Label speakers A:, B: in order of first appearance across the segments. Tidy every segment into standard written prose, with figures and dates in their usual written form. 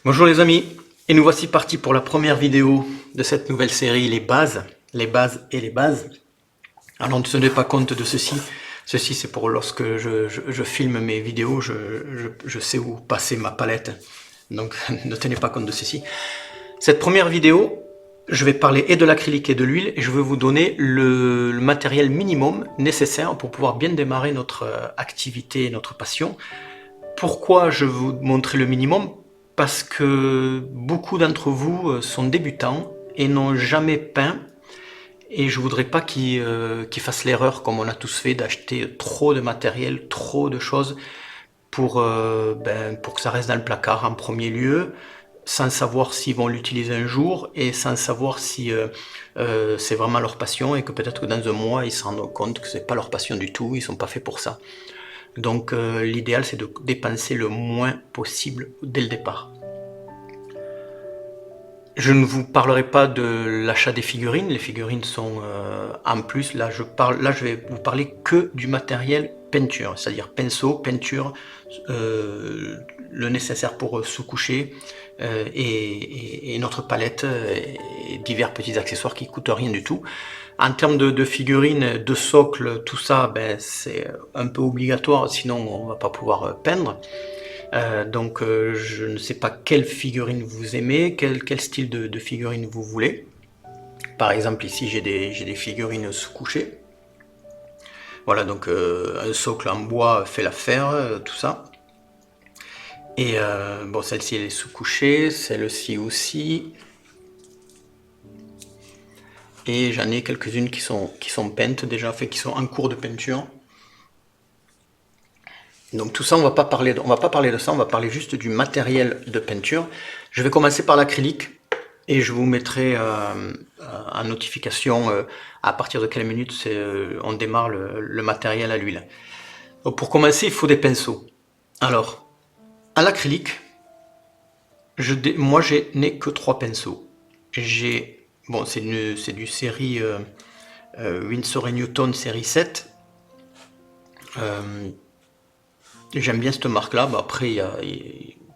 A: Bonjour les amis, et nous voici partis pour la première vidéo de cette nouvelle série, les bases et les bases. Alors ne tenez pas compte de ceci c'est pour lorsque je filme mes vidéos, je sais où passer ma palette, donc ne tenez pas compte de ceci. Cette première vidéo, je vais parler et de l'acrylique et de l'huile, et je vais vous donner le matériel minimum nécessaire pour pouvoir bien démarrer notre activité, notre passion. Pourquoi je vais vous montrer le minimum? Parce que beaucoup d'entre vous sont débutants et n'ont jamais peint, et je voudrais pas qu'ils fassent l'erreur, comme on a tous fait, d'acheter trop de matériel, trop de choses pour que ça reste dans le placard en premier lieu, sans savoir s'ils vont l'utiliser un jour et sans savoir si c'est vraiment leur passion, et que peut-être que dans un mois ils se rendent compte que c'est pas leur passion du tout, ils sont pas faits pour ça. Donc l'idéal c'est de dépenser le moins possible dès le départ. Je ne vous parlerai pas de l'achat des figurines, les figurines sont en plus, là je vais vous parler que du matériel peinture, c'est-à-dire pinceau, peinture, le nécessaire pour sous-coucher, et notre palette, et divers petits accessoires qui coûtent rien du tout. En termes de figurines, de socle, tout ça, c'est un peu obligatoire, sinon on ne va pas pouvoir peindre. Donc je ne sais pas quelle figurine vous aimez, quel style de figurine vous voulez. Par exemple ici j'ai des figurines sous-couchées. Voilà, donc un socle en bois fait l'affaire, tout ça. Et bon, celle-ci elle est sous-couchée, celle-ci aussi. Et j'en ai quelques-unes qui sont peintes déjà, qui sont en cours de peinture. Donc tout ça, on va pas parler de ça, on va parler juste du matériel de peinture. Je vais commencer par l'acrylique et je vous mettrai en notification à partir de quelle minute on démarre le matériel à l'huile. Pour commencer, il faut des pinceaux. Alors, à l'acrylique, moi je n'ai que 3 pinceaux. Bon, c'est du série Winsor & Newton série 7. J'aime bien cette marque là. Après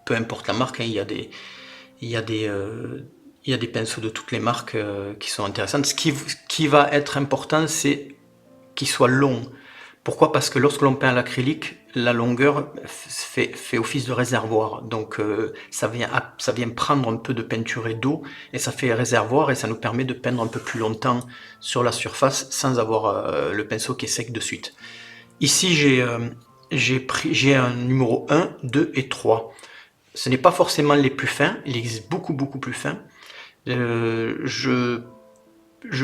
A: peu importe la marque, hein, il y a des pinceaux de toutes les marques qui sont intéressantes. Ce qui va être important, c'est qu'ils soient longs. Pourquoi? Parce que lorsque l'on peint à l'acrylique, la longueur fait office de réservoir, donc ça vient prendre un peu de peinture et d'eau, et ça fait réservoir, et ça nous permet de peindre un peu plus longtemps sur la surface sans avoir le pinceau qui est sec de suite. Ici j'ai un numéro 1, 2 et 3. Ce n'est pas forcément les plus fins, il existe beaucoup plus fins. Je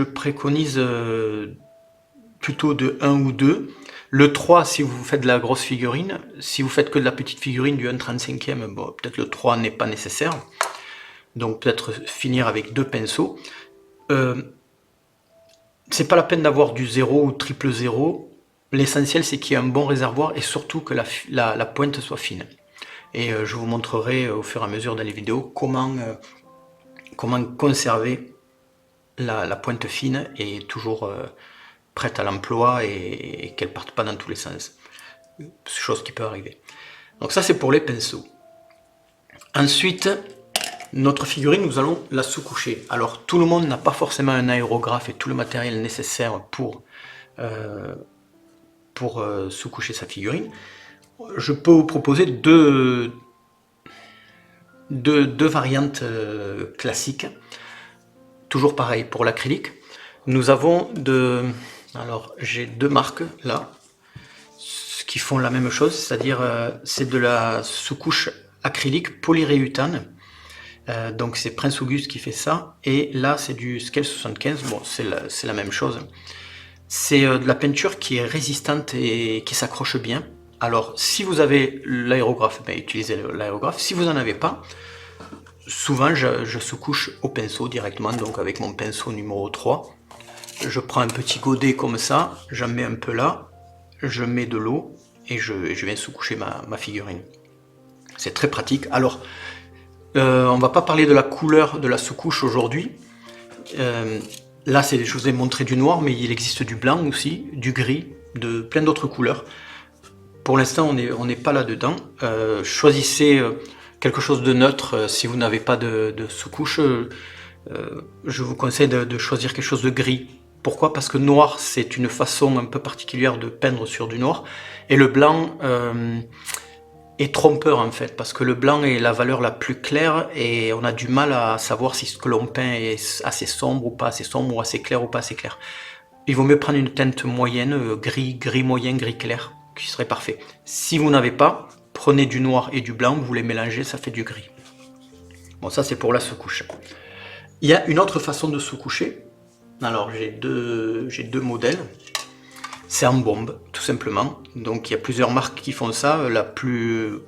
A: préconise plutôt de 1 ou 2. Le 3 si vous faites de la grosse figurine. Si vous faites que de la petite figurine du 1/35e, bon, peut-être le 3 n'est pas nécessaire. Donc peut-être finir avec 2 pinceaux. C'est pas la peine d'avoir du 0 ou triple 0. L'essentiel c'est qu'il y ait un bon réservoir et surtout que la pointe soit fine. Et je vous montrerai au fur et à mesure dans les vidéos comment conserver la pointe fine et toujours prête à l'emploi, et qu'elle parte pas dans tous les sens. Chose qui peut arriver. Donc ça c'est pour les pinceaux. Ensuite, notre figurine, nous allons la sous-coucher. Alors tout le monde n'a pas forcément un aérographe et tout le matériel nécessaire pour sous-coucher sa figurine. Je peux vous proposer deux variantes classiques. Toujours pareil pour l'acrylique. Nous avons alors j'ai 2 marques là qui font la même chose, c'est-à-dire c'est de la sous-couche acrylique polyréutane. Donc c'est Prince Auguste qui fait ça, et là c'est du Scale 75. Bon, c'est la même chose. C'est de la peinture qui est résistante et qui s'accroche bien. Alors si vous avez l'aérographe, utilisez l'aérographe. Si vous n'en avez pas, souvent je sous-couche au pinceau directement, donc avec mon pinceau numéro 3. Je prends un petit godet comme ça, j'en mets un peu là, je mets de l'eau et je viens sous-coucher ma figurine. C'est très pratique. Alors, on va pas parler de la couleur de la sous-couche aujourd'hui. Là, je vous ai montré du noir, mais il existe du blanc aussi, du gris, de plein d'autres couleurs. Pour l'instant, on n'est pas là-dedans. Choisissez quelque chose de neutre si vous n'avez pas de sous-couche. Je vous conseille de choisir quelque chose de gris. Pourquoi? Parce que noir, c'est une façon un peu particulière de peindre sur du noir. Et le blanc est trompeur en fait, parce que le blanc est la valeur la plus claire et on a du mal à savoir si ce que l'on peint est assez sombre ou pas assez sombre, ou assez clair ou pas assez clair. Il vaut mieux prendre une teinte moyenne, gris moyen, gris clair, qui serait parfait. Si vous n'avez pas, prenez du noir et du blanc, vous les mélangez, ça fait du gris. Bon, ça c'est pour la sous-couche. Il y a une autre façon de sous-coucher. Alors j'ai deux modèles. C'est en bombe, tout simplement. Donc il y a plusieurs marques qui font ça. La plus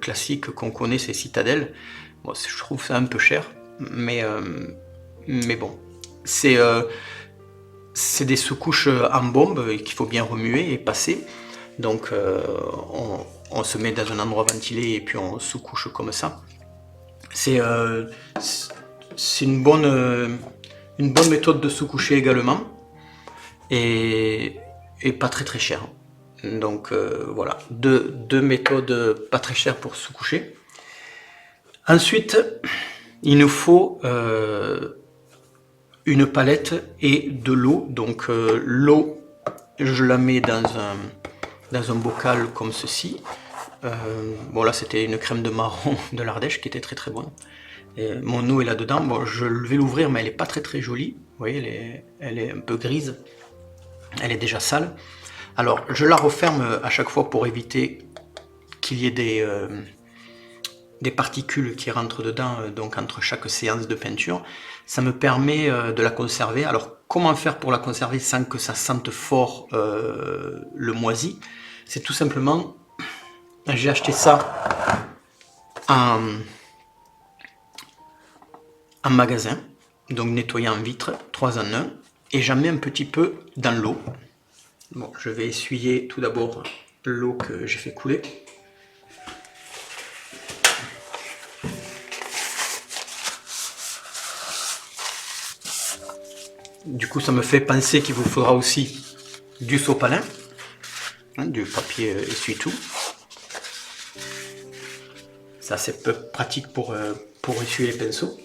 A: classique qu'on connaît, c'est Citadel. Bon, je trouve ça un peu cher, mais bon. C'est des sous-couches en bombe qu'il faut bien remuer et passer. Donc on se met dans un endroit ventilé et puis on sous-couche comme ça. C'est une bonne méthode de sous-coucher également. Et pas très cher. Donc voilà, deux méthodes pas très chères pour sous-coucher. Ensuite, il nous faut une palette et de l'eau. Donc l'eau, je la mets dans un bocal comme ceci. Bon là c'était une crème de marron de l'Ardèche qui était très bonne. Et mon eau est là-dedans. Bon, je vais l'ouvrir, mais elle n'est pas très jolie. Vous voyez, elle est un peu grise. Elle est déjà sale. Alors, je la referme à chaque fois pour éviter qu'il y ait des particules qui rentrent dedans, donc entre chaque séance de peinture. Ça me permet de la conserver. Alors, comment faire pour la conserver sans que ça sente fort le moisi? C'est tout simplement, j'ai acheté ça en magasin, donc nettoyé en vitre, 3 en 1. Et j'en mets un petit peu dans l'eau. Bon, je vais essuyer tout d'abord l'eau que j'ai fait couler. Du coup, ça me fait penser qu'il vous faudra aussi du sopalin, hein, du papier essuie-tout. Ça, c'est peu pratique pour essuyer les pinceaux.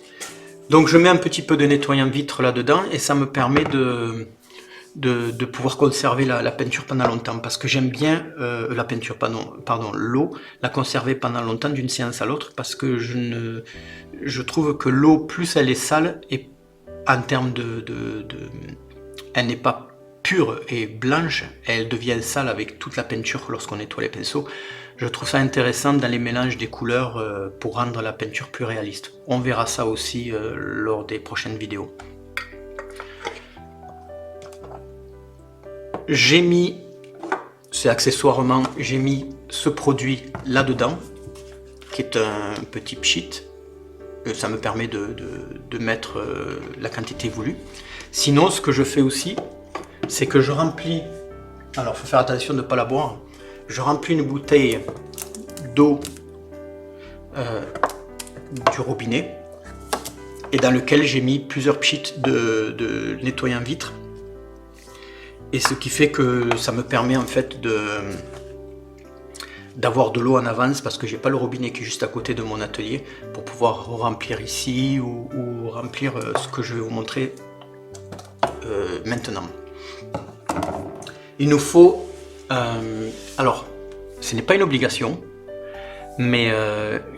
A: Donc je mets un petit peu de nettoyant vitre là-dedans et ça me permet de pouvoir conserver la peinture pendant longtemps, parce que j'aime bien la peinture, pardon, l'eau, la conserver pendant longtemps d'une séance à l'autre, parce que je trouve que l'eau, plus elle est sale, et en termes elle n'est pas pure et blanche, elle devient sale avec toute la peinture lorsqu'on nettoie les pinceaux. Je trouve ça intéressant dans les mélanges des couleurs pour rendre la peinture plus réaliste. On verra ça aussi lors des prochaines vidéos. J'ai mis, c'est accessoirement, j'ai mis ce produit là-dedans, qui est un petit pchit. Ça me permet de mettre la quantité voulue. Sinon, ce que je fais aussi, c'est que je remplis, alors il faut faire attention de ne pas la boire, je remplis une bouteille d'eau du robinet, et dans lequel j'ai mis plusieurs pchits de nettoyant vitre. Et ce qui fait que ça me permet en fait d'avoir de l'eau en avance, parce que j'ai pas le robinet qui est juste à côté de mon atelier, pour pouvoir remplir ici ou remplir ce que je vais vous montrer maintenant. Il nous faut, alors ce n'est pas une obligation, mais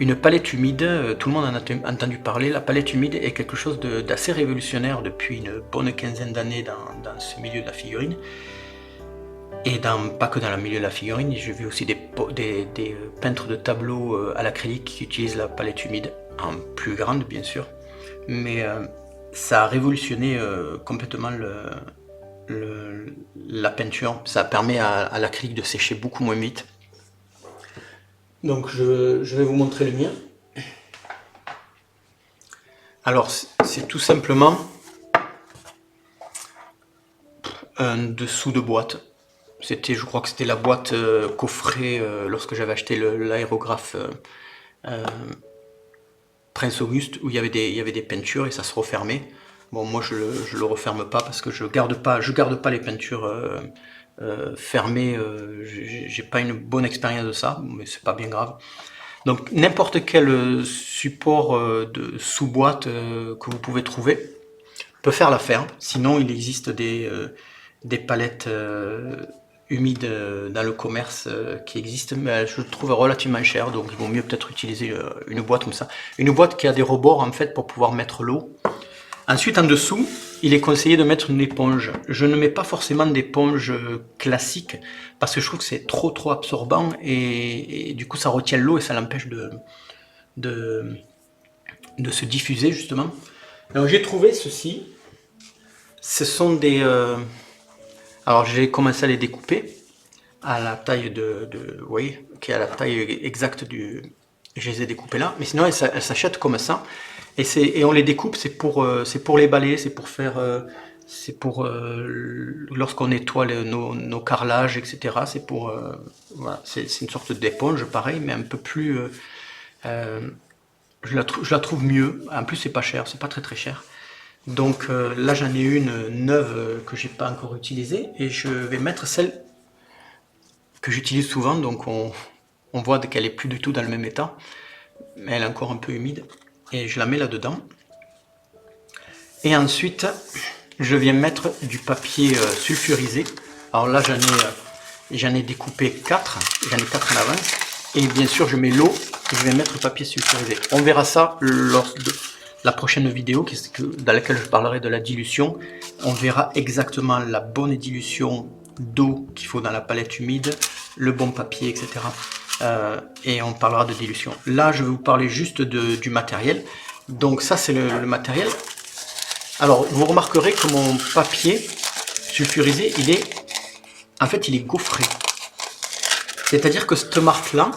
A: une palette humide, tout le monde en a entendu parler. La palette humide est quelque chose d'assez révolutionnaire depuis une bonne quinzaine d'années dans ce milieu de la figurine. Et pas que dans le milieu de la figurine, j'ai vu aussi des peintres de tableaux à l'acrylique qui utilisent la palette humide, en plus grande bien sûr. Mais ça a révolutionné complètement la peinture. Ça permet à l'acrylique de sécher beaucoup moins vite. Donc je vais vous montrer le mien. Alors c'est tout simplement un dessous de boîte. C'était, je crois que c'était la boîte coffret lorsque j'avais acheté l'aérographe euh, Prince Auguste, où il y avait des peintures et ça se refermait. Bon, moi je le referme pas parce que je garde pas les peintures fermées. J'ai pas une bonne expérience de ça, mais c'est pas bien grave. Donc n'importe quel support de sous-boîte que vous pouvez trouver peut faire l'affaire. Sinon, il existe des palettes humides dans le commerce qui existent, mais je le trouve relativement cher, donc il vaut mieux peut-être utiliser une boîte comme ça. Une boîte qui a des rebords en fait pour pouvoir mettre l'eau. Ensuite, en dessous, il est conseillé de mettre une éponge. Je ne mets pas forcément d'éponge classique parce que je trouve que c'est trop absorbant et du coup ça retient l'eau et ça l'empêche de, de se diffuser justement. Alors j'ai trouvé ceci. Ce sont des... alors j'ai commencé à les découper à la taille vous voyez, qui est à la taille exacte du... Je les ai découpés là, mais sinon elles s'achètent comme ça. Et on les découpe, c'est pour les balais, c'est pour faire... c'est pour lorsqu'on nettoie nos carrelages, etc. C'est pour... voilà, c'est une sorte d'éponge pareil, mais un peu plus... je la trouve mieux. En plus, c'est pas cher, c'est pas très cher. Donc là, j'en ai une neuve que j'ai pas encore utilisée et je vais mettre celle que j'utilise souvent. Donc on voit qu'elle est plus du tout dans le même état, mais elle est encore un peu humide et je la mets là-dedans. Et ensuite, je viens mettre du papier sulfurisé. Alors là, j'en ai découpé 4, j'en ai 4 en avance. Et bien sûr, je mets l'eau et je vais mettre le papier sulfurisé. On verra ça lors de la prochaine vidéo dans laquelle je parlerai de la dilution. On verra exactement la bonne dilution d'eau qu'il faut dans la palette humide, le bon papier, etc. Et on parlera de dilution. Là, je vais vous parler juste du matériel. Donc ça, c'est le matériel. Alors, vous remarquerez que mon papier sulfurisé, il est gaufré. C'est-à-dire que cette marque-là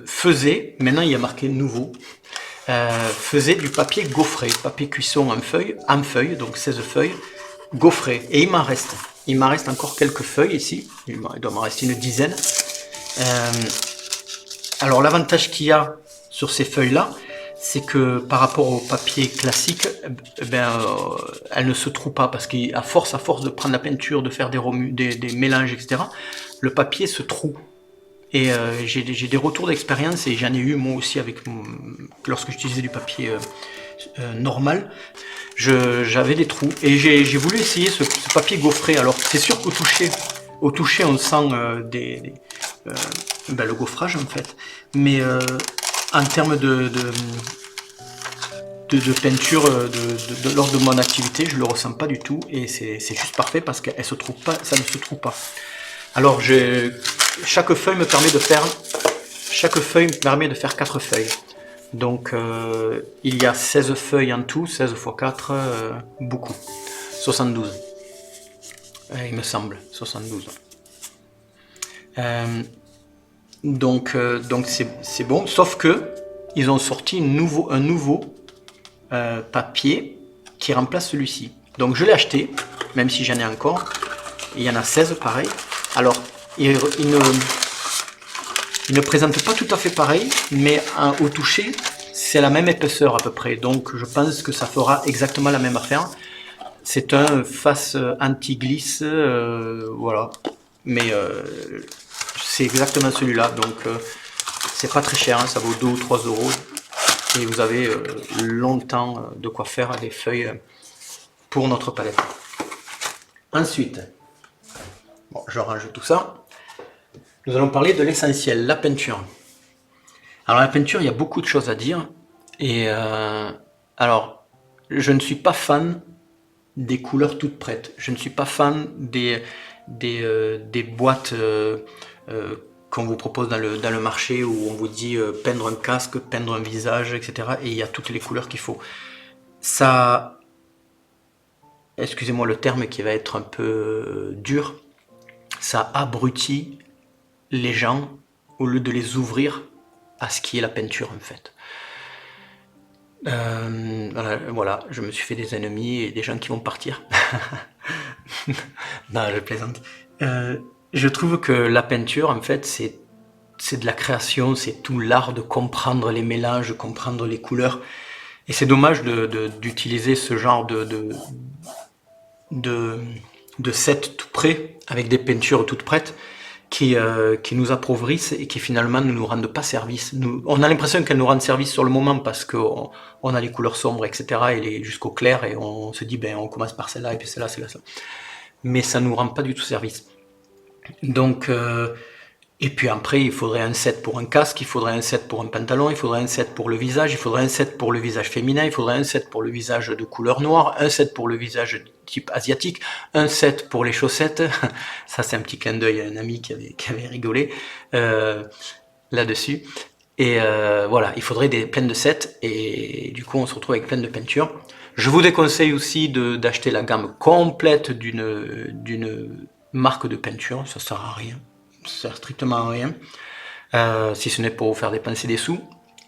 A: faisait, maintenant il y a marqué nouveau, faisait du papier gaufré, papier cuisson en feuille, donc 16 feuilles, gaufré. Et il m'en reste. Il m'en reste encore quelques feuilles ici, il doit m'en rester une dizaine. Alors l'avantage qu'il y a sur ces feuilles-là, c'est que par rapport au papier classique, elle ne se trouve pas parce qu'à force de prendre la peinture, de faire des mélanges, etc., le papier se troue. Et j'ai des retours d'expérience et j'en ai eu moi aussi lorsque j'utilisais du papier normal, j'avais des trous et j'ai voulu essayer ce papier gaufré. Alors c'est sûr qu'au toucher on sent le gaufrage en fait, mais en termes de peinture lors de mon activité, je le ressens pas du tout et c'est juste parfait parce que ça ne se trouve pas. Alors chaque feuille me permet de faire 4 feuilles. Donc il y a 16 feuilles en tout, 16 x 4, beaucoup. 72. Il me semble, 72. Donc c'est bon, sauf que ils ont sorti un nouveau papier qui remplace celui-ci. Donc je l'ai acheté, même si j'en ai encore. Il y en a 16 pareil. Alors il ne présente pas tout à fait pareil, mais au toucher c'est la même épaisseur à peu près. Donc je pense que ça fera exactement la même affaire. C'est un face anti-glisse, voilà. Mais c'est exactement celui-là, donc c'est pas très cher, hein, ça vaut 2 ou 3 euros. Et vous avez longtemps de quoi faire des feuilles pour notre palette. Ensuite, bon, je range tout ça. Nous allons parler de l'essentiel, la peinture. Alors la peinture, il y a beaucoup de choses à dire. Et alors, je ne suis pas fan des couleurs toutes prêtes. Je ne suis pas fan des boîtes qu'on vous propose dans le marché où on vous dit peindre un casque, peindre un visage, etc. Et il y a toutes les couleurs qu'il faut. Ça, excusez-moi le terme qui va être un peu dur, ça abrutit les gens au lieu de les ouvrir à ce qui est la peinture en fait. Voilà, je me suis fait des ennemis et des gens qui vont partir. Non, je plaisante. Je trouve que la peinture, en fait, c'est de la création, c'est tout l'art de comprendre les mélanges, de comprendre les couleurs. Et c'est dommage d'utiliser ce genre de, de set tout prêt, avec des peintures toutes prêtes, qui nous appauvrissent et qui finalement ne nous rendent pas service. On a l'impression qu'elles nous rendent service sur le moment parce qu'on a les couleurs sombres, etc. et jusqu'au clair, et on se dit, ben, on commence par celle-là, et puis celle-là, celle-là. Mais ça ne nous rend pas du tout service. Donc, et puis après, il faudrait un set pour un casque, il faudrait un set pour un pantalon, il faudrait un set pour le visage, il faudrait un set pour le visage féminin, il faudrait un set pour le visage de couleur noire, un set pour le visage type asiatique, un set pour les chaussettes. Ça, c'est un petit clin d'œil à un ami qui avait rigolé là-dessus. Et voilà, il faudrait plein de sets, et du coup, on se retrouve avec plein de peintures. Je vous déconseille aussi d'acheter la gamme complète d'une marque de peinture, ça sert à rien. Ça sert strictement à rien, si ce n'est pour vous faire dépenser des sous,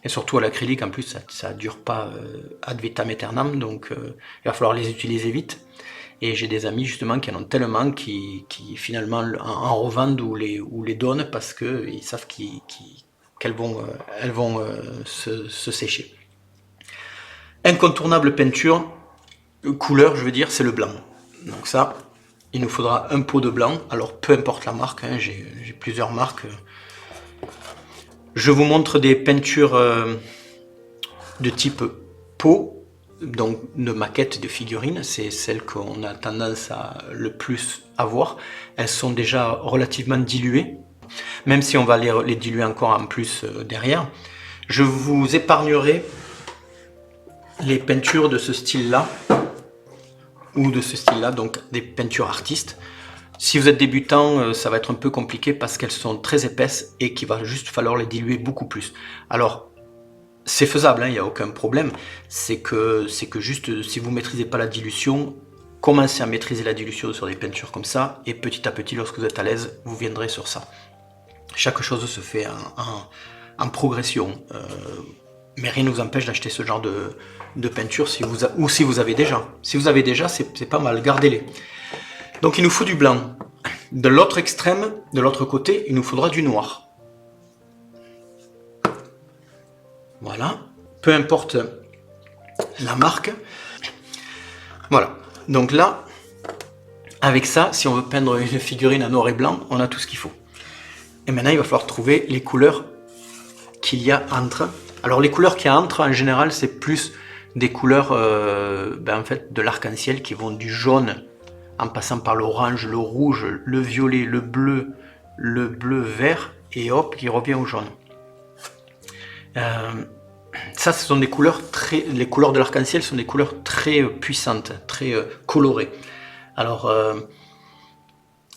A: et surtout à l'acrylique, en plus ça dure pas ad vitam aeternam, donc il va falloir les utiliser vite. Et j'ai des amis justement qui en ont tellement qui finalement en revendent ou les donnent parce qu'ils savent qu'elles vont se sécher. Incontournable peinture, couleur je veux dire, c'est le blanc. Donc ça, il nous faudra un pot de blanc, alors peu importe la marque, hein, j'ai plusieurs marques. Je vous montre des peintures de type pot, donc de maquettes de figurines, c'est celles qu'on a tendance à le plus avoir. Elles sont déjà relativement diluées, même si on va les diluer encore en plus derrière. Je vous épargnerai les peintures de ce style-là, ou de ce style-là, donc des peintures artistes. Si vous êtes débutant, ça va être un peu compliqué parce qu'elles sont très épaisses et qu'il va juste falloir les diluer beaucoup plus. Alors, c'est faisable, il n'y a aucun problème. C'est que juste, si vous ne maîtrisez pas la dilution, commencez à maîtriser la dilution sur des peintures comme ça, et petit à petit, lorsque vous êtes à l'aise, vous viendrez sur ça. Chaque chose se fait en progression. Mais rien ne vous empêche d'acheter ce genre de peinture si vous avez déjà. Si vous avez déjà, c'est pas mal, gardez-les. Donc il nous faut du blanc. De l'autre extrême, de l'autre côté, il nous faudra du noir. Voilà. Peu importe la marque. Voilà. Donc là, avec ça, si on veut peindre une figurine en noir et blanc, on a tout ce qu'il faut. Et maintenant, il va falloir trouver les couleurs qu'il y a entre. Alors les couleurs qu'il y a entre, en général, c'est plus des couleurs en fait, de l'arc-en-ciel qui vont du jaune en passant par l'orange, le rouge, le violet, le bleu vert, et hop, qui revient au jaune. Ça, ce sont des couleurs les couleurs de l'arc-en-ciel sont des couleurs très puissantes, très colorées. Alors,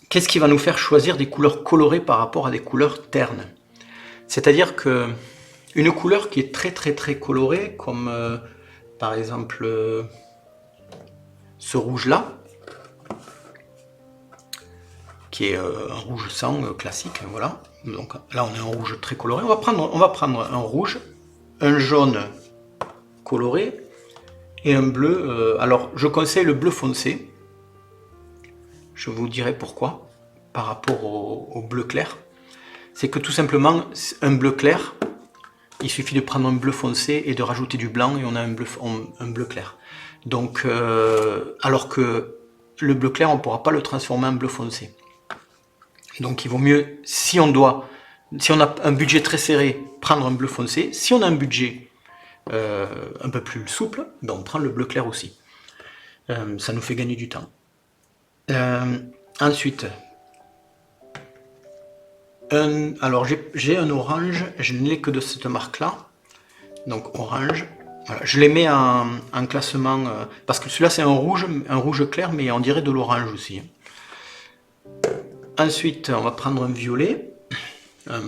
A: qu'est-ce qui va nous faire choisir des couleurs colorées par rapport à des couleurs ternes? C'est-à-dire que une couleur qui est très colorée, comme par exemple ce rouge-là, qui est un rouge sang classique, voilà. Donc là, on a un rouge très coloré. On va prendre un rouge, un jaune coloré et un bleu. Alors, je conseille le bleu foncé. Je vous dirai pourquoi, par rapport au bleu clair. C'est que tout simplement, un bleu clair, il suffit de prendre un bleu foncé et de rajouter du blanc et on a un bleu clair. Donc, alors que le bleu clair, on ne pourra pas le transformer en bleu foncé. Donc il vaut mieux, si on a un budget très serré, prendre un bleu foncé. Si on a un budget un peu plus souple, ben on prend le bleu clair aussi. Ça nous fait gagner du temps. Ensuite, alors j'ai un orange, je ne l'ai que de cette marque-là. Donc orange. Voilà, je les mets en classement, parce que celui-là c'est un rouge clair, mais on dirait de l'orange aussi. Ensuite, on va prendre un violet, un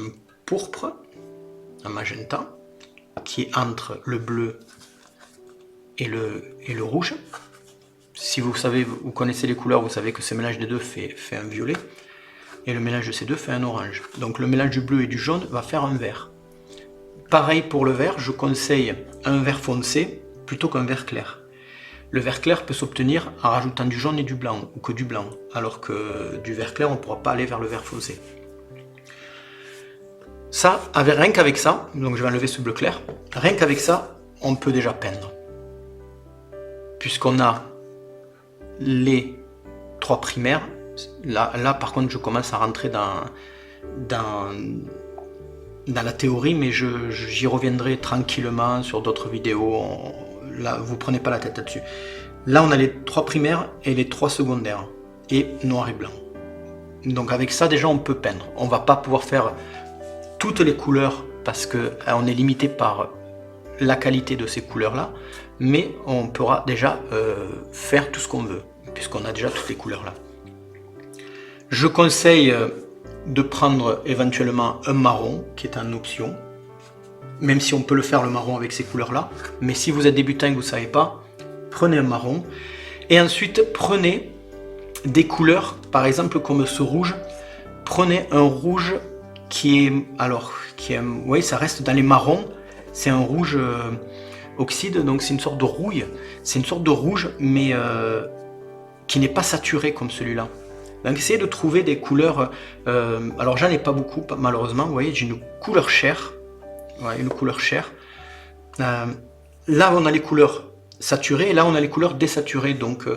A: pourpre, un magenta, qui est entre le bleu et le rouge. Si vous connaissez les couleurs, vous savez que ce mélange des deux fait un violet, et le mélange de ces deux fait un orange. Donc le mélange du bleu et du jaune va faire un vert. pareil pour le vert, je conseille un vert foncé plutôt qu'un vert clair. Le vert clair peut s'obtenir en rajoutant du jaune et du blanc, ou que du blanc, alors que du vert clair, on ne pourra pas aller vers le vert foncé. Ça, rien qu'avec ça, donc je vais enlever ce bleu clair, rien qu'avec ça, on peut déjà peindre. Puisqu'on a les 3 primaires, là par contre je commence à rentrer dans la théorie, mais j'y reviendrai tranquillement sur d'autres vidéos. Là, vous prenez pas la tête là-dessus. Là, on a les 3 primaires et les 3 secondaires, et noir et blanc. Donc avec ça, déjà, on peut peindre. On va pas pouvoir faire toutes les couleurs parce qu'on est limité par la qualité de ces couleurs-là, mais on pourra déjà faire tout ce qu'on veut, puisqu'on a déjà toutes les couleurs-là. Je conseille de prendre éventuellement un marron, qui est en option, même si on peut le faire le marron avec ces couleurs là, mais si vous êtes débutant et que vous ne savez pas, prenez un marron, et ensuite prenez des couleurs, par exemple comme ce rouge, prenez un rouge qui est, oui, ça reste dans les marrons, c'est un rouge oxyde, donc c'est une sorte de rouille, c'est une sorte de rouge, mais qui n'est pas saturé comme celui-là. Donc essayez de trouver des couleurs, alors j'en ai pas beaucoup malheureusement, vous voyez, j'ai une couleur chair. Ouais, une couleur chair. Là, on a les couleurs saturées, et là, on a les couleurs désaturées. Donc,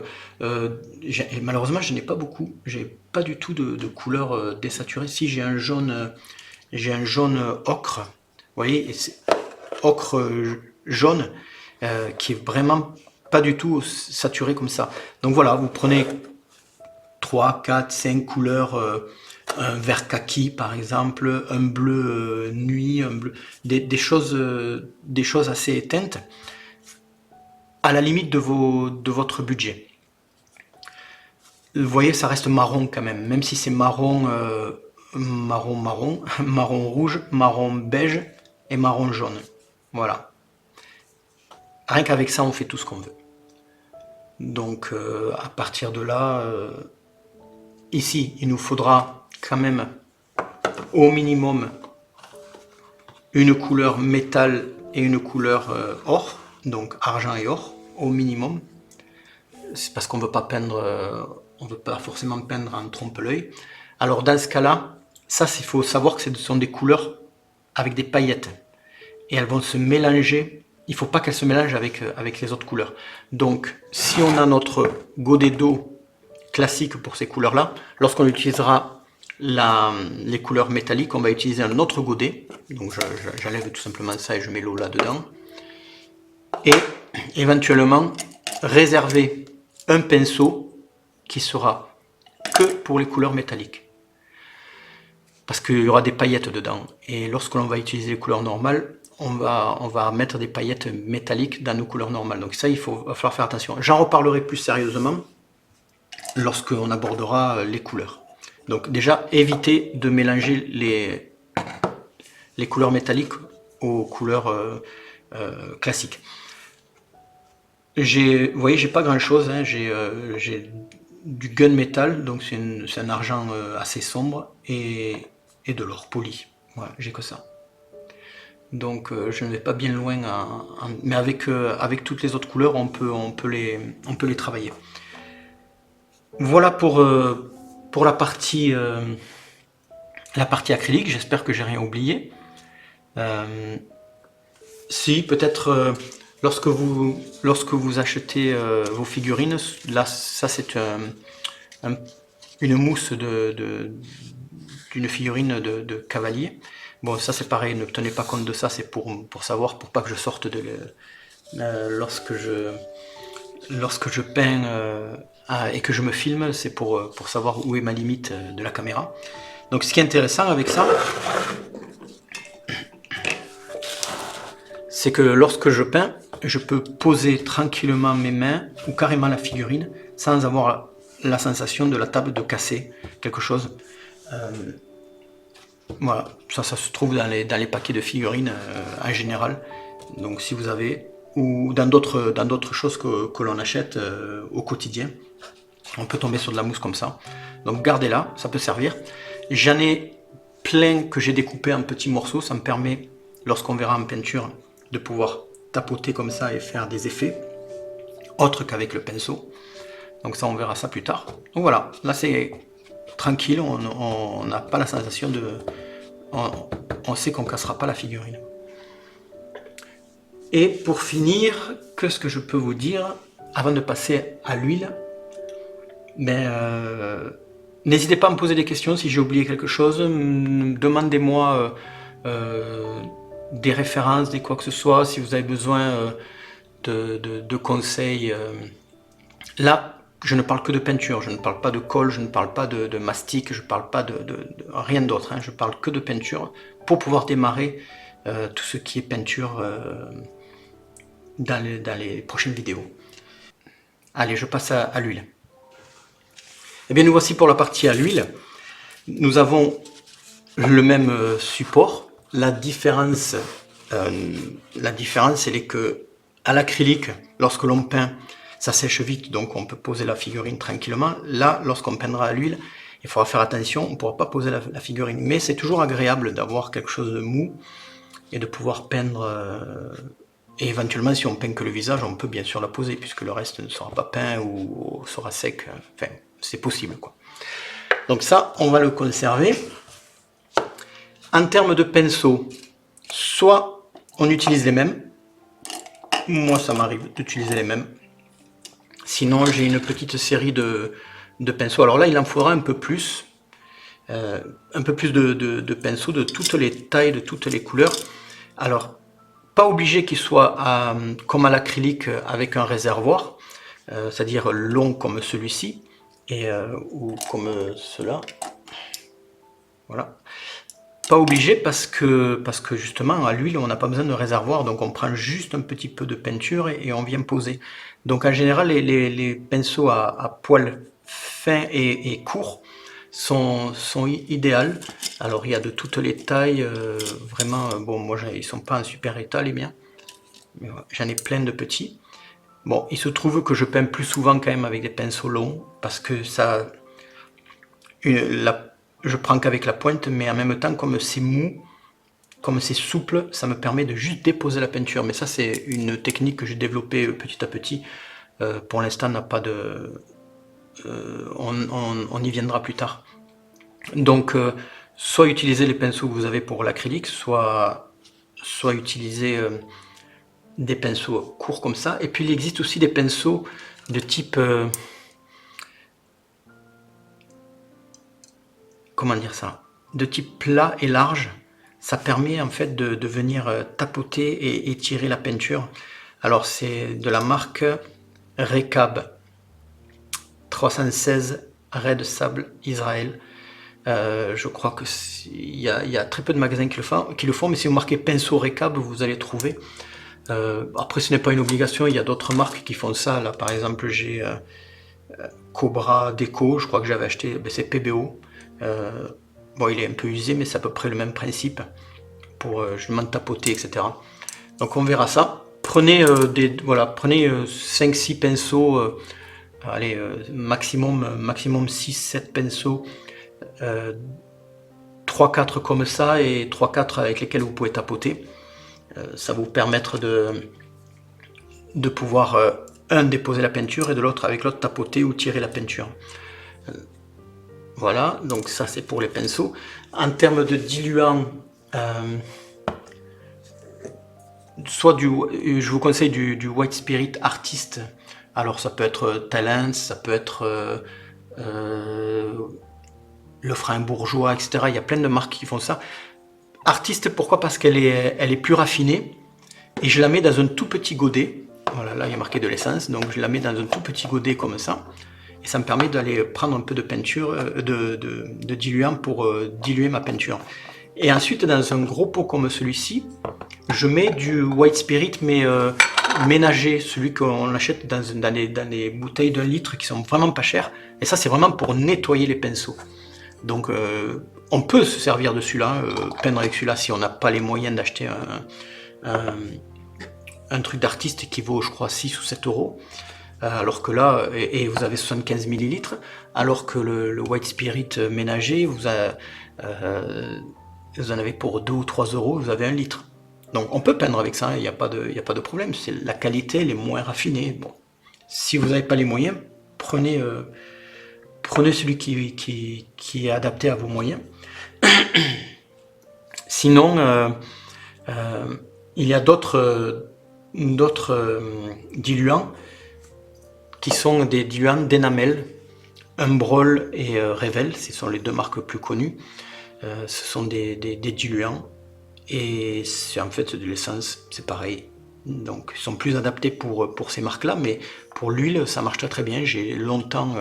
A: malheureusement, je n'ai pas beaucoup. J'ai pas du tout de couleurs désaturées. Si, j'ai un jaune ocre. Vous voyez, ocre jaune, qui est vraiment pas du tout saturé comme ça. Donc voilà, vous prenez 3, 4, 5 couleurs. Un vert kaki par exemple, un bleu nuit, un bleu, des choses assez éteintes, à la limite de votre budget. Vous voyez, ça reste marron quand même si c'est marron, marron rouge, marron beige et marron jaune. Voilà. Rien qu'avec ça, on fait tout ce qu'on veut. Donc à partir de là, ici, il nous faudra quand même au minimum une couleur métal et une couleur or, donc argent et or au minimum. C'est parce qu'on veut pas peindre, on veut pas forcément peindre en trompe-l'œil. Alors dans ce cas-là, ça il faut savoir que ce sont des couleurs avec des paillettes et elles vont se mélanger. Il faut pas qu'elles se mélangent avec les autres couleurs. Donc si on a notre godet d'eau classique pour ces couleurs-là, lorsqu'on utilisera les couleurs métalliques, on va utiliser un autre godet. Donc j'enlève tout simplement ça et je mets l'eau là-dedans. Et éventuellement réserver un pinceau qui sera que pour les couleurs métalliques. Parce qu'il y aura des paillettes dedans. Et lorsque l'on va utiliser les couleurs normales, on va mettre des paillettes métalliques dans nos couleurs normales. Donc ça, va falloir faire attention. J'en reparlerai plus sérieusement lorsqu'on abordera les couleurs. Donc déjà, évitez de mélanger les couleurs métalliques aux couleurs classiques. Vous voyez, j'ai pas grand chose, hein. J'ai du gunmetal, donc c'est un argent assez sombre, et de l'or poli. Voilà, j'ai que ça. Donc je ne vais pas bien loin, mais avec toutes les autres couleurs, on peut les travailler. Voilà pour la partie acrylique. J'espère que j'ai rien oublié. Si, peut-être lorsque vous achetez vos figurines, là, ça c'est une mousse d'une figurine de cavalier. Bon, ça c'est pareil, ne tenez pas compte de ça, c'est pour savoir, pour pas que je sorte lorsque je peins et que je me filme, c'est pour savoir où est ma limite de la caméra. Donc ce qui est intéressant avec ça, c'est que lorsque je peins, je peux poser tranquillement mes mains ou carrément la figurine sans avoir la sensation de la table de casser quelque chose. Voilà, ça se trouve dans les paquets de figurines en général. Donc si vous avez, ou dans d'autres choses que l'on achète au quotidien, on peut tomber sur de la mousse comme ça. Donc gardez-la, ça peut servir. J'en ai plein que j'ai découpé en petits morceaux, ça me permet lorsqu'on verra en peinture, de pouvoir tapoter comme ça et faire des effets, autres qu'avec le pinceau. Donc ça, on verra ça plus tard. Donc voilà, là c'est tranquille, on n'a pas la sensation de... On sait qu'on ne cassera pas la figurine. Et pour finir, qu'est-ce que je peux vous dire avant de passer à l'huile? N'hésitez pas à me poser des questions si j'ai oublié quelque chose. Demandez-moi des références, des quoi que ce soit, si vous avez besoin de conseils. Là, je ne parle que de peinture, je ne parle pas de colle, je ne parle pas de mastic, je ne parle pas de rien d'autre, hein. Je parle que de peinture pour pouvoir démarrer tout ce qui est peinture dans les prochaines vidéos. Allez, je passe à l'huile. Eh bien, nous voici pour la partie à l'huile. Nous avons le même support. La différence, elle est que à l'acrylique, lorsque l'on peint, ça sèche vite, donc on peut poser la figurine tranquillement. Là, lorsqu'on peindra à l'huile, il faudra faire attention, on ne pourra pas poser la figurine. Mais c'est toujours agréable d'avoir quelque chose de mou et de pouvoir peindre. Et éventuellement, si on peint que le visage, on peut bien sûr la poser, puisque le reste ne sera pas peint ou sera sec. Enfin, c'est possible, quoi. Donc ça, on va le conserver. En termes de pinceau, soit on utilise les mêmes. Moi, ça m'arrive d'utiliser les mêmes. Sinon, j'ai une petite série de pinceaux. Alors là, il en faudra un peu plus. De pinceaux de toutes les tailles, de toutes les couleurs. Alors, pas obligé qu'il soit comme à l'acrylique avec un réservoir, c'est-à-dire long comme celui-ci, ou comme cela. Voilà. Pas obligé parce que justement à l'huile on n'a pas besoin de réservoir, donc on prend juste un petit peu de peinture et on vient poser. Donc en général les pinceaux à poils fins et courts sont idéaux. Alors il y a de toutes les tailles, vraiment, bon moi ils sont pas en super état les miens, mais ouais, j'en ai plein de petits. Bon, il se trouve que je peins plus souvent quand même avec des pinceaux longs, parce que ça... je prends qu'avec la pointe, mais en même temps, comme c'est mou, comme c'est souple, ça me permet de juste déposer la peinture. Mais ça, c'est une technique que j'ai développée petit à petit. Pour l'instant, n'a pas de... on y viendra plus tard. Donc, soit utiliser les pinceaux que vous avez pour l'acrylique, soit utiliser des pinceaux courts comme ça. Et puis, il existe aussi des pinceaux de type... comment dire ça, de type plat et large. Ça permet en fait de venir tapoter et étirer la peinture. Alors c'est de la marque Recab 316 Red Sable Israël. Je crois que il y a très peu de magasins qui le font, mais si vous marquez pinceau Recab, vous allez trouver. Après ce n'est pas une obligation, il y a d'autres marques qui font ça. Là par exemple j'ai Cobra Déco, je crois que j'avais acheté, c'est PBO. Bon, il est un peu usé, mais c'est à peu près le même principe pour justement tapoter, etc. Donc on verra ça. Prenez prenez 5-6 pinceaux, allez, maximum 6-7 pinceaux, 3-4 comme ça et 3-4 avec lesquels vous pouvez tapoter. Ça va vous permettre de pouvoir un déposer la peinture et de l'autre avec l'autre tapoter ou tirer la peinture. Voilà, donc ça c'est pour les pinceaux. En termes de diluant, je vous conseille du White Spirit Artist. Alors ça peut être Talent, ça peut être le Frein Bourgeois, etc. Il y a plein de marques qui font ça. Artiste, pourquoi? Parce qu'elle est plus raffinée. Et je la mets dans un tout petit godet. Voilà, là il y a marqué de l'essence, donc je la mets dans un tout petit godet comme ça. Et ça me permet d'aller prendre un peu de peinture, de diluant pour diluer ma peinture. Et ensuite, dans un gros pot comme celui-ci, je mets du White Spirit, mais ménager, celui qu'on achète dans les bouteilles d'1 litre qui sont vraiment pas chères. Et ça, c'est vraiment pour nettoyer les pinceaux. Donc, on peut se servir de celui-là, peindre avec celui-là si on n'a pas les moyens d'acheter un truc d'artiste qui vaut, je crois, 6 ou 7 euros. Alors que là, et vous avez 75 ml, alors que le White Spirit ménager, vous en avez pour 2 ou 3 euros, vous avez 1 litre. Donc on peut peindre avec ça, il n'y a pas de problème, c'est la qualité, elle est moins raffinée. Bon. Si vous n'avez pas les moyens, prenez celui qui est adapté à vos moyens. Sinon, il y a d'autres diluants qui sont des diluants d'Enamel, Umbrol et Revel, ce sont les deux marques plus connues. Ce sont des diluants et c'est en fait de l'essence, c'est pareil. Donc ils sont plus adaptés pour ces marques là, mais pour l'huile ça marche très bien. J'ai longtemps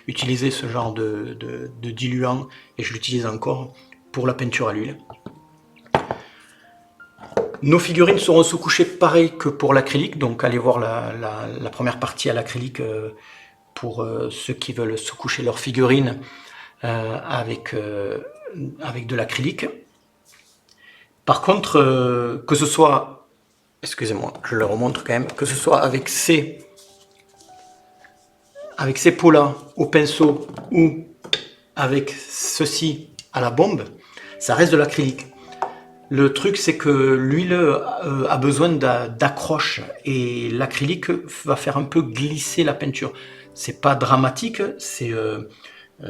A: utilisé ce genre de diluant et je l'utilise encore pour la peinture à l'huile. Nos figurines seront sous-couchées pareil que pour l'acrylique, donc allez voir la première partie à l'acrylique pour ceux qui veulent sous-coucher leurs figurines avec de l'acrylique. Par contre, que ce soit, excusez-moi, je le remontre quand même, que ce soit avec ces pots-là au pinceau ou avec ceci à la bombe, ça reste de l'acrylique. Le truc, c'est que l'huile a besoin d'accroche et l'acrylique va faire un peu glisser la peinture. C'est pas dramatique, c'est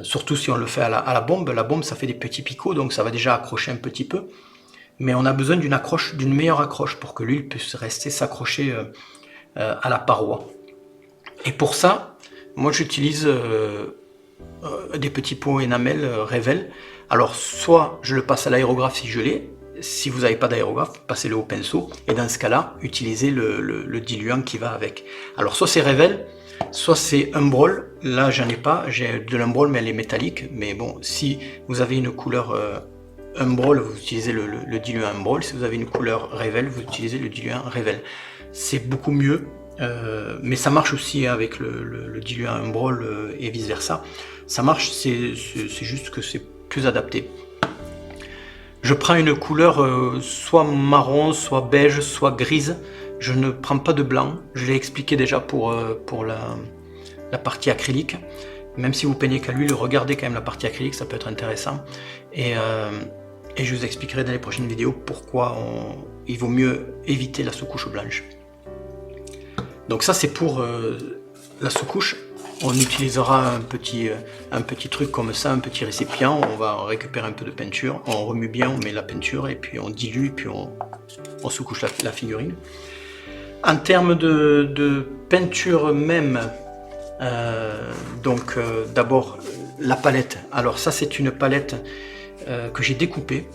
A: surtout si on le fait à la bombe. La bombe, ça fait des petits picots, donc ça va déjà accrocher un petit peu. Mais on a besoin d'une meilleure accroche pour que l'huile puisse rester s'accrocher à la paroi. Et pour ça, moi j'utilise des petits pots enamel Revel. Alors soit je le passe à l'aérographe si je l'ai, si vous n'avez pas d'aérographe, passez-le au pinceau, et dans ce cas-là, utilisez le diluant qui va avec. Alors soit c'est Revel, soit c'est Umbrol, là j'en ai pas, j'ai de l'Umbrol mais elle est métallique, mais bon, si vous avez une couleur Umbrol, vous utilisez le diluant Umbrol, si vous avez une couleur Revel, vous utilisez le diluant Revel. C'est beaucoup mieux, mais ça marche aussi avec le diluant Umbrol et vice versa. Ça marche, c'est juste que c'est plus adapté. Je prends une couleur soit marron, soit beige, soit grise. Je ne prends pas de blanc. Je l'ai expliqué déjà pour la partie acrylique. Même si vous peignez qu'à l'huile, regardez quand même la partie acrylique, ça peut être intéressant. Et je vous expliquerai dans les prochaines vidéos pourquoi il vaut mieux éviter la sous-couche blanche. Donc ça c'est pour la sous-couche. On utilisera un petit truc comme ça, un petit récipient, on va récupérer un peu de peinture, on remue bien, on met la peinture et puis on dilue, puis on sous-couche la figurine. En termes de peinture même, d'abord la palette. Alors ça c'est une palette que j'ai découpée.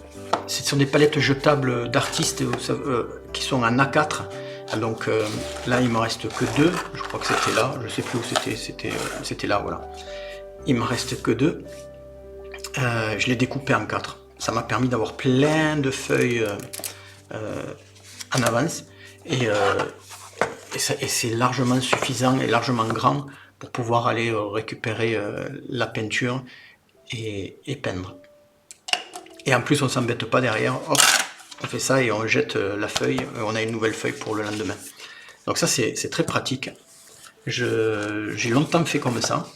A: Ce sont des palettes jetables d'artistes qui sont en A4. Donc là il me reste que 2, je crois que c'était là, je sais plus où c'était là, voilà. Il me reste que 2. Je l'ai découpé en 4. Ça m'a permis d'avoir plein de feuilles en avance et c'est largement suffisant et largement grand pour pouvoir aller récupérer la peinture et peindre. Et en plus on s'embête pas derrière, hop, on fait ça et on jette la feuille, on a une nouvelle feuille pour le lendemain. Donc ça c'est très pratique. J'ai longtemps fait comme ça.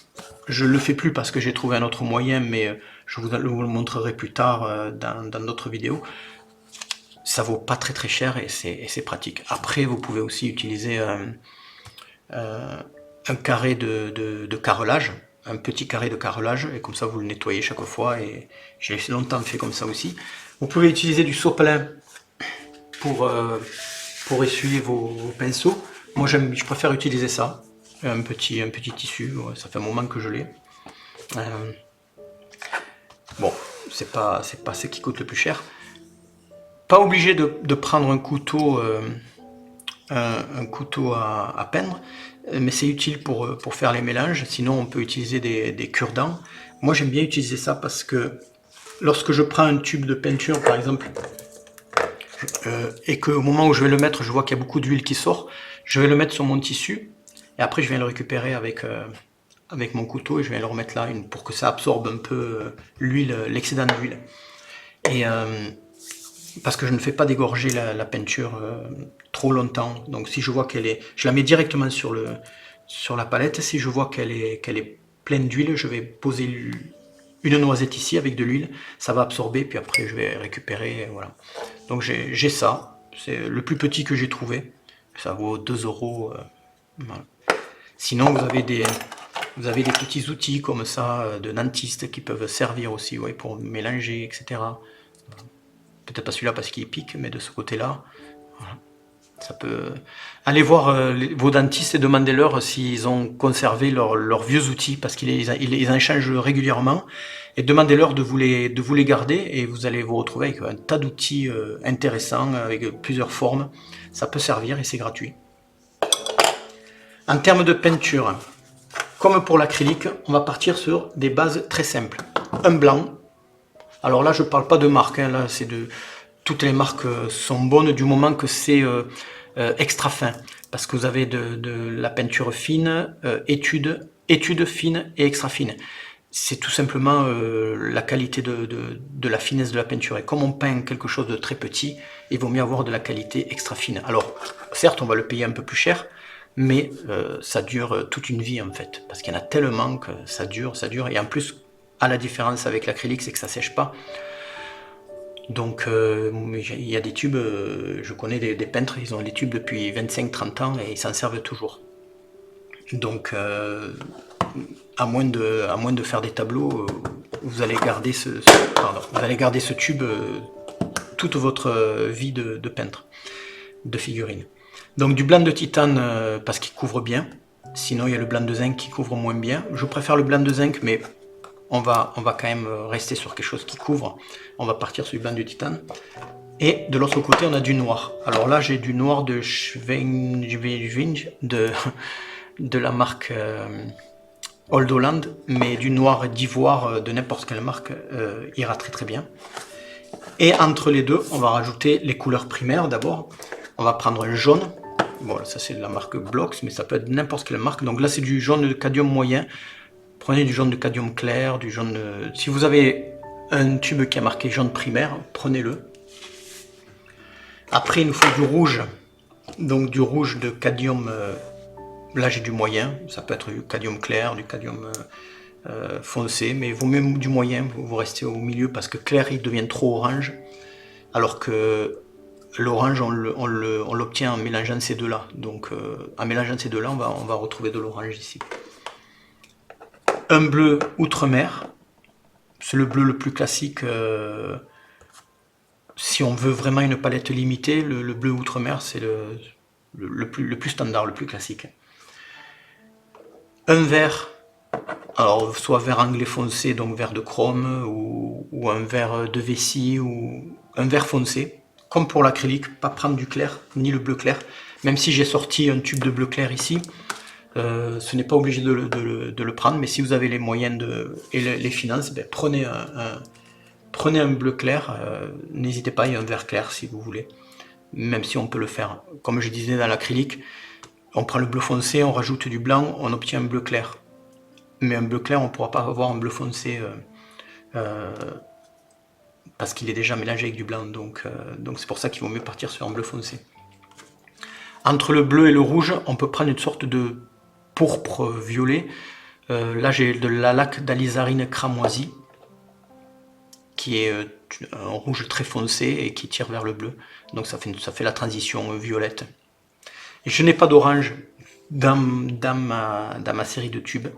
A: Je le fais plus parce que j'ai trouvé un autre moyen, mais je vous le montrerai plus tard dans d'autres vidéos. Ça vaut pas très cher et c'est pratique. Après vous pouvez aussi utiliser un carré de carrelage, un petit carré de carrelage, et comme ça vous le nettoyez chaque fois, et j'ai longtemps fait comme ça aussi. Vous pouvez utiliser du sopalin pour essuyer vos pinceaux. Moi je préfère utiliser ça, un petit tissu, ouais, ça fait un moment que je l'ai. Bon, c'est pas ce qui coûte le plus cher. Pas obligé de prendre un couteau à peindre, mais c'est utile pour faire les mélanges. Sinon on peut utiliser des cure-dents. Moi j'aime bien utiliser ça parce que lorsque je prends un tube de peinture par exemple et qu'au moment où je vais le mettre je vois qu'il y a beaucoup d'huile qui sort, je vais le mettre sur mon tissu et après je viens le récupérer avec mon couteau et je viens le remettre là pour que ça absorbe un peu l'huile, l'excédent d'huile. Et parce que je ne fais pas dégorger la peinture trop longtemps. Donc si je vois qu'elle est... Je la mets directement sur la palette. Si je vois qu'elle est pleine d'huile, je vais poser une noisette ici avec de l'huile. Ça va absorber, puis après je vais récupérer. Voilà. Donc j'ai ça. C'est le plus petit que j'ai trouvé. Ça vaut 2 euros. Voilà. Sinon, vous avez des petits outils comme ça de dentistes qui peuvent servir aussi, ouais, pour mélanger, etc. Peut-être pas celui-là parce qu'il est pique, mais de ce côté-là, voilà. Ça peut... Allez voir vos dentistes et demandez-leur s'ils ont conservé leurs vieux outils, parce qu'ils en changent régulièrement. Et demandez-leur de vous les garder, et vous allez vous retrouver avec un tas d'outils intéressants, avec plusieurs formes. Ça peut servir et c'est gratuit. En termes de peinture, comme pour l'acrylique, on va partir sur des bases très simples. Un blanc. Alors là, je ne parle pas de marque, hein, là, c'est de... Toutes les marques sont bonnes du moment que c'est extra fin. Parce que vous avez de la peinture fine, étude fine et extra fine. C'est tout simplement la qualité de la finesse de la peinture. Et comme on peint quelque chose de très petit, il vaut mieux avoir de la qualité extra fine. Alors, certes, on va le payer un peu plus cher, mais ça dure toute une vie en fait. Parce qu'il y en a tellement que ça dure. Et en plus, à la différence avec l'acrylique, c'est que ça sèche pas. Donc il y a des tubes, je connais des peintres, ils ont les tubes depuis 25-30 ans et ils s'en servent toujours. Donc à moins de faire des tableaux, vous allez garder ce tube toute votre vie de peintre, de figurine. Donc du blanc de titane parce qu'il couvre bien, sinon il y a le blanc de zinc qui couvre moins bien. Je préfère le blanc de zinc, mais on va quand même rester sur quelque chose qui couvre. On va partir sur du blanc de titane. Et de l'autre côté, on a du noir. Alors là, j'ai du noir de Schweinwing, de la marque Old Holland, mais du noir d'ivoire de n'importe quelle marque ira très très bien. Et entre les deux, on va rajouter les couleurs primaires d'abord. On va prendre un jaune. Bon, ça c'est de la marque Blox, mais ça peut être n'importe quelle marque. Donc là, c'est du jaune de cadmium moyen. Prenez du jaune de cadmium clair, du jaune... Si vous avez un tube qui a marqué jaune primaire, prenez-le. Après, il nous faut du rouge. Donc du rouge de cadmium... là, j'ai du moyen. Ça peut être du cadmium clair, du cadmium foncé. Mais vaut mieux du moyen. Vous restez au milieu parce que clair, il devient trop orange. Alors que l'orange, on l'obtient en mélangeant ces deux-là. Donc en mélangeant ces deux-là, on va retrouver de l'orange ici. Un bleu outre-mer, c'est le bleu le plus classique. Si on veut vraiment une palette limitée, le bleu outre-mer, c'est le plus standard, le plus classique. Un vert, alors soit vert anglais foncé, donc vert de chrome, ou un vert de vessie, ou un vert foncé. Comme pour l'acrylique, pas prendre du clair, ni le bleu clair. Même si j'ai sorti un tube de bleu clair ici, ce n'est pas obligé de le prendre, mais si vous avez les moyens et les finances, ben, prenez un bleu clair, n'hésitez pas, il y a un vert clair si vous voulez, même si on peut le faire. Comme je disais dans l'acrylique, on prend le bleu foncé, on rajoute du blanc, on obtient un bleu clair. Mais un bleu clair, on ne pourra pas avoir un bleu foncé parce qu'il est déjà mélangé avec du blanc, donc c'est pour ça qu'il vaut mieux partir sur un bleu foncé. Entre le bleu et le rouge, on peut prendre une sorte de pourpre violet. Là j'ai de la laque d'alizarine cramoisie qui est un rouge très foncé et qui tire vers le bleu, donc ça fait la transition violette. Et je n'ai pas d'orange dans ma série de tubes,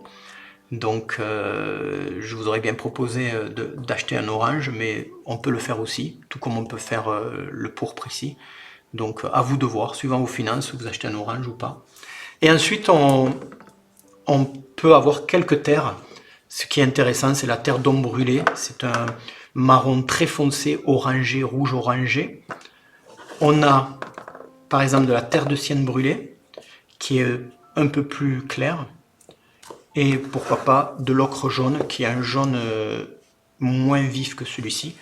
A: donc je vous aurais bien proposé d'acheter un orange, mais on peut le faire aussi, tout comme on peut faire le pourpre ici. Donc à vous de voir, suivant vos finances, vous achetez un orange ou pas. Et ensuite, on peut avoir quelques terres. Ce qui est intéressant, c'est la terre d'homme brûlée. C'est un marron très foncé, orangé, rouge orangé. On a, par exemple, de la terre de sienne brûlée, qui est un peu plus claire. Et pourquoi pas de l'ocre jaune, qui est un jaune moins vif que celui-ci.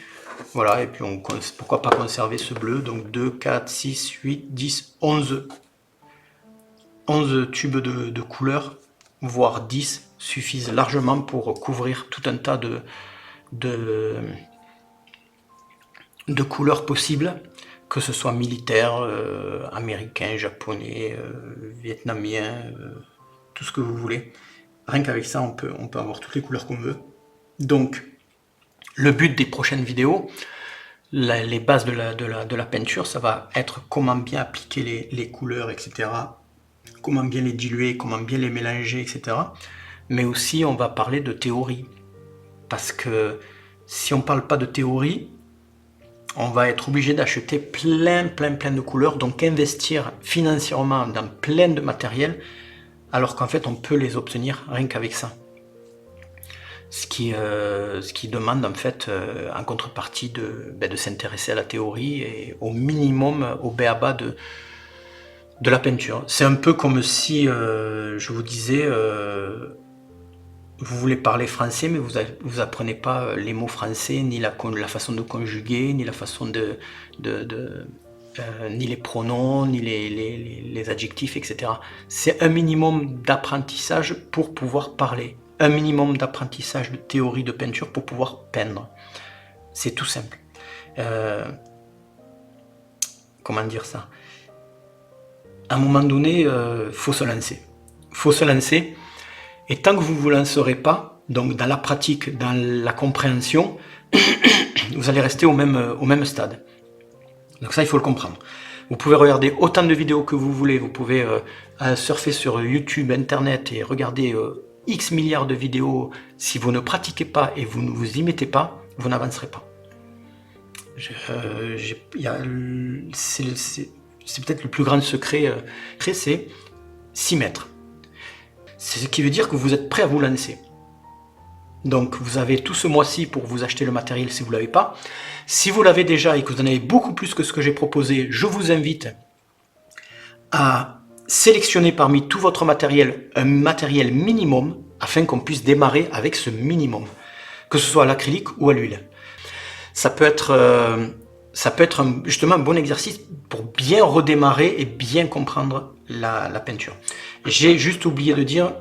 A: Voilà, et puis pourquoi pas conserver ce bleu. Donc 2, 4, 6, 8, 10, 11 tubes de couleurs, voire 10, suffisent largement pour couvrir tout un tas de couleurs possibles, que ce soit militaire, américain, japonais, vietnamien, tout ce que vous voulez. Rien qu'avec ça, on peut avoir toutes les couleurs qu'on veut. Donc, le but des prochaines vidéos, les bases de la peinture, ça va être comment bien appliquer les couleurs, etc. Comment bien les diluer, comment bien les mélanger, etc. Mais aussi, on va parler de théorie. Parce que si on ne parle pas de théorie, on va être obligé d'acheter plein de couleurs, donc investir financièrement dans plein de matériel, alors qu'en fait, on peut les obtenir rien qu'avec ça. Ce qui demande en fait en contrepartie de s'intéresser à la théorie et au minimum au b.a.-ba de la peinture. C'est un peu comme si je vous disais vous voulez parler français mais vous apprenez pas les mots français, ni la façon de conjuguer, ni la façon ni les pronoms, ni les adjectifs, etc. C'est un minimum d'apprentissage pour pouvoir parler. Un minimum d'apprentissage de théorie de peinture pour pouvoir peindre. C'est tout simple. Comment dire ça? À un moment donné, faut se lancer. Faut se lancer. Et tant que vous ne vous lancerez pas, donc dans la pratique, dans la compréhension, vous allez rester au même stade. Donc ça, il faut le comprendre. Vous pouvez regarder autant de vidéos que vous voulez. Vous pouvez surfer sur YouTube, Internet et regarder X milliards de vidéos. Si vous ne pratiquez pas et vous ne vous y mettez pas, vous n'avancerez pas. C'est peut-être le plus grand secret, c'est s'y mettre. C'est ce qui veut dire que vous êtes prêt à vous lancer. Donc vous avez tout ce mois-ci pour vous acheter le matériel si vous ne l'avez pas. Si vous l'avez déjà et que vous en avez beaucoup plus que ce que j'ai proposé, je vous invite à sélectionner parmi tout votre matériel un matériel minimum afin qu'on puisse démarrer avec ce minimum, que ce soit à l'acrylique ou à l'huile. Ça peut être justement un bon exercice pour bien redémarrer et bien comprendre la peinture. J'ai juste oublié de dire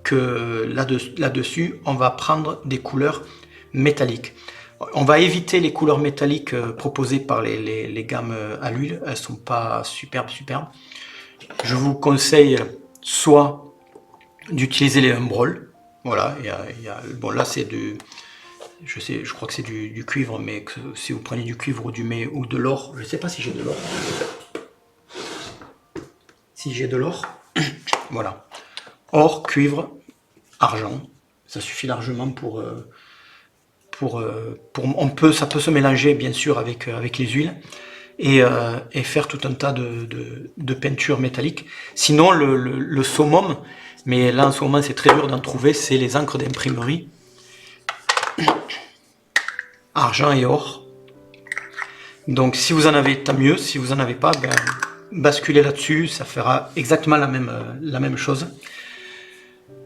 A: que là-dessus, on va prendre des couleurs métalliques. On va éviter les couleurs métalliques proposées par les gammes à l'huile. Elles ne sont pas superbes. Je vous conseille soit d'utiliser les Humbrol. Voilà, bon là c'est du... Je crois que c'est du cuivre, mais si vous prenez du cuivre ou de l'or, je ne sais pas si j'ai de l'or. Si j'ai de l'or, voilà. Or, cuivre, argent, ça suffit largement ça peut se mélanger bien sûr avec les huiles et faire tout un tas de peintures métalliques. Sinon, le summum, mais là en ce moment c'est très dur d'en trouver, c'est les encres d'imprimerie. Argent et or. Donc si vous en avez, tant mieux. Si vous en avez pas, basculez là-dessus, ça fera exactement la même chose.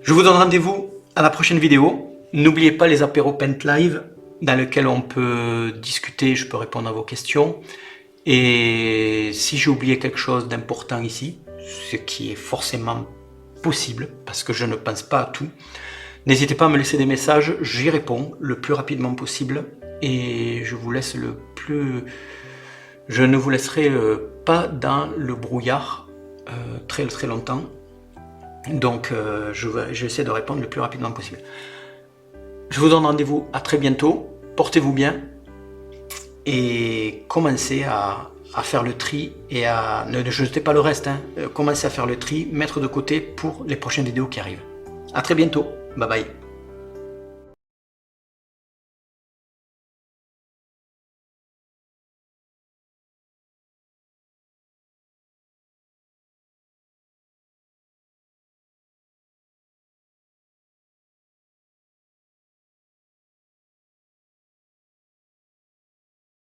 A: Je vous donne rendez-vous à la prochaine vidéo. N'oubliez pas les apéros Paint Live dans lesquels on peut discuter, je peux répondre à vos questions. Et si j'ai oublié quelque chose d'important ici, ce qui est forcément possible parce que je ne pense pas à tout, n'hésitez pas à me laisser des messages, j'y réponds le plus rapidement possible et je ne vous laisserai pas dans le brouillard très longtemps. Donc je vais essayer de répondre le plus rapidement possible. Je vous donne rendez-vous à très bientôt, portez-vous bien et commencez à faire le tri et ne jetez pas le reste, commencez à faire le tri, mettre de côté pour les prochaines vidéos qui arrivent. À très bientôt, bye bye.